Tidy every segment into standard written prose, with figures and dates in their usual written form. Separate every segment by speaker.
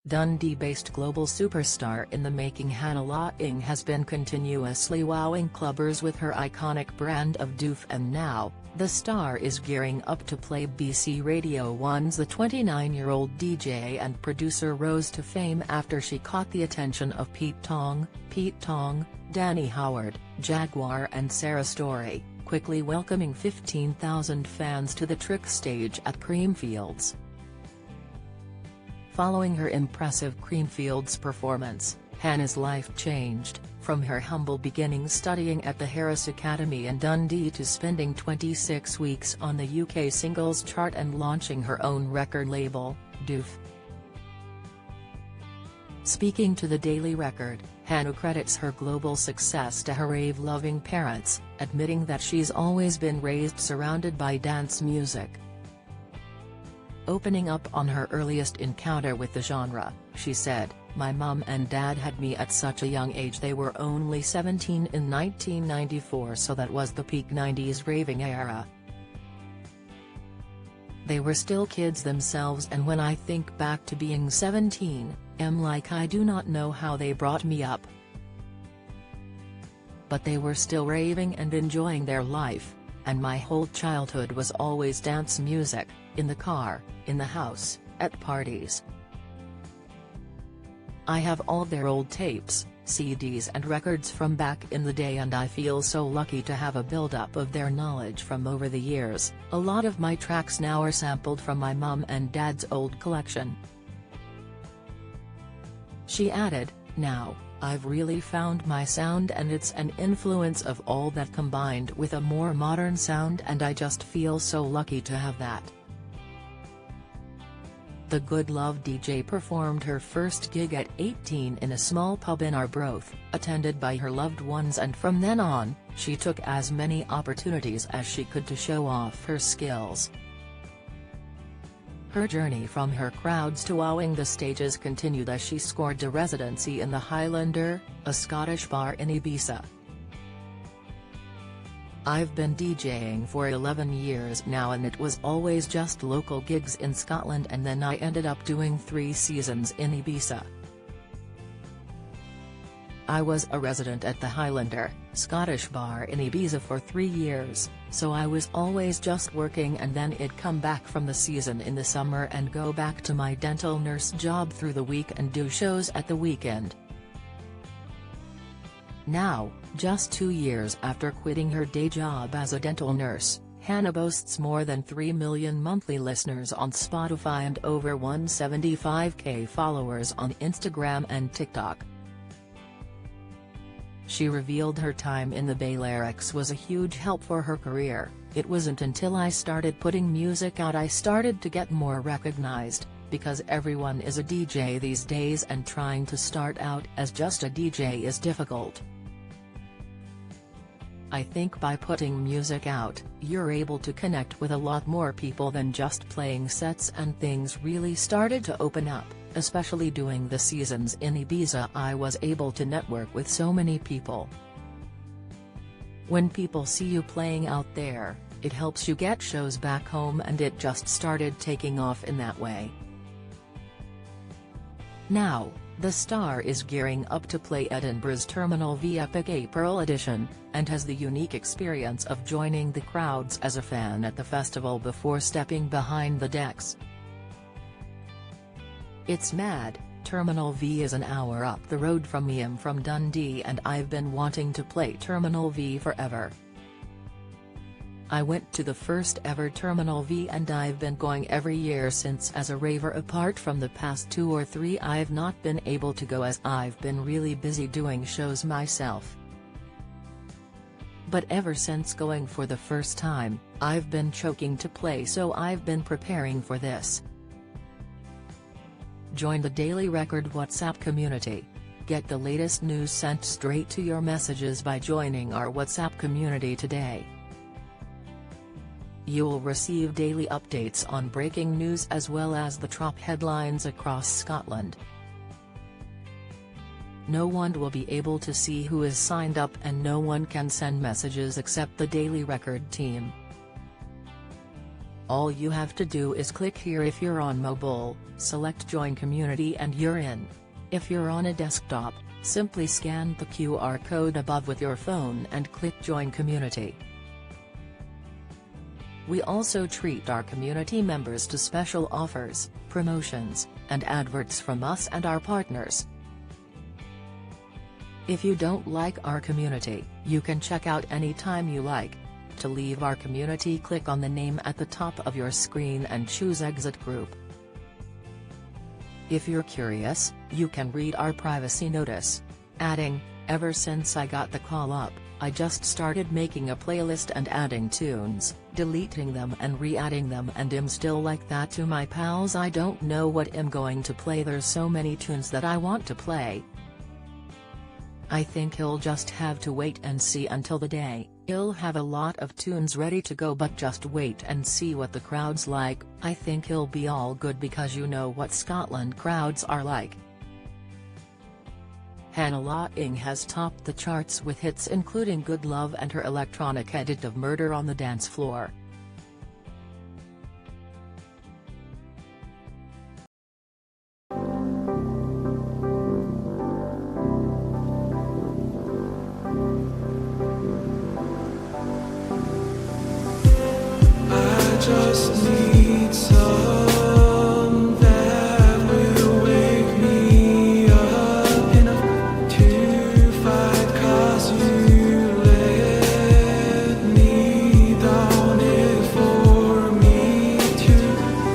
Speaker 1: Dundee-based global superstar in the making Hannah Laing has been continuously wowing clubbers with her iconic brand of doof, and now, the star is gearing up to play BBC Radio 1's. The 29-year-old DJ and producer rose to fame after she caught the attention of Pete Tong, Danny Howard, Jaguar and Sarah Story, quickly welcoming 15,000 fans to the trick stage at Creamfields. Following her impressive Creamfields performance, Hannah's life changed, from her humble beginnings studying at the Harris Academy in Dundee to spending 26 weeks on the UK singles chart and launching her own record label, Doof. Speaking to the Daily Record, Hannah credits her global success to her rave-loving parents, admitting that she's always been raised surrounded by dance music. Opening up on her earliest encounter with the genre, she said, "My mum and dad had me at such a young age. They were only 17 in 1994, so that was the peak 90s raving era. They were still kids themselves, and when I think back to being 17, I'm like, I do not know how they brought me up. But they were still raving and enjoying their life, and my whole childhood was always dance music, in the car, in the house, at parties. I have all their old tapes, CDs and records from back in the day, and I feel so lucky to have a build-up of their knowledge from over the years. A lot of my tracks now are sampled from my mum and dad's old collection." She added, "Now, I've really found my sound, and it's an influence of all that combined with a more modern sound, and I just feel so lucky to have that." The Good Love DJ performed her first gig at 18 in a small pub in Arbroath, attended by her loved ones, and from then on, she took as many opportunities as she could to show off her skills. Her journey from her crowds to wowing the stages continued as she scored a residency in the Highlander, a Scottish bar in Ibiza. "I've been DJing for 11 years now, and it was always just local gigs in Scotland, and then I ended up doing 3 seasons in Ibiza. I was a resident at the Highlander, Scottish bar in Ibiza for 3 years, so I was always just working, and then I'd come back from the season in the summer and go back to my dental nurse job through the week and do shows at the weekend." Now, just 2 years after quitting her day job as a dental nurse, Hannah boasts more than 3 million monthly listeners on Spotify and over 175k followers on Instagram and TikTok. She revealed her time in the Balearics was a huge help for her career. "It wasn't until I started putting music out I started to get more recognized, because everyone is a DJ these days, and trying to start out as just a DJ is difficult. I think by putting music out, you're able to connect with a lot more people than just playing sets, and things really started to open up, especially doing the seasons in Ibiza. I was able to network with so many people. When people see you playing out there, it helps you get shows back home, and it just started taking off in that way." Now, the star is gearing up to play Edinburgh's Terminal V Epic April edition, and has the unique experience of joining the crowds as a fan at the festival before stepping behind the decks. "It's mad. Terminal V is an hour up the road from me. I'm from Dundee, and I've been wanting to play Terminal V forever. I went to the first ever Terminal V, and I've been going every year since as a raver. Apart from the past 2 or 3, I've not been able to go as I've been really busy doing shows myself. But ever since going for the first time, I've been choking to play, so I've been preparing for this." Join the Daily Record WhatsApp community. Get the latest news sent straight to your messages by joining our WhatsApp community today. You'll receive daily updates on breaking news as well as the top headlines across Scotland. No one will be able to see who is signed up, and no one can send messages except the Daily Record team. All you have to do is click here if you're on mobile, select Join Community and you're in. If you're on a desktop, simply scan the QR code above with your phone and click Join Community. We also treat our community members to special offers, promotions, and adverts from us and our partners. If you don't like our community, you can check out anytime you like. To leave our community, click on the name at the top of your screen and choose Exit Group. If you're curious, you can read our privacy notice. Adding, ever since I got the call up, I just started making a playlist and adding tunes, deleting them and re-adding them, and I'm still like that to my pals. I don't know what I'm going to play, there's so many tunes that I want to play. I think he'll just have to wait and see until the day. He'll have a lot of tunes ready to go, but just wait and see what the crowd's like. I think he'll be all good because you know what Scotland crowds are like. Hannah Laing has topped the charts with hits including Good Love and her electronic edit of Murder on the Dance Floor.
Speaker 2: Just need some that will wake me up enough to fight, 'cause you let me down it for me to.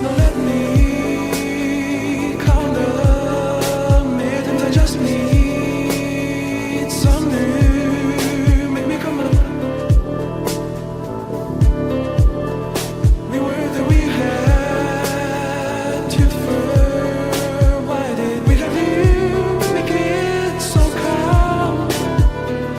Speaker 2: Now let me count the minutes. I just need some new, make me come up. We had to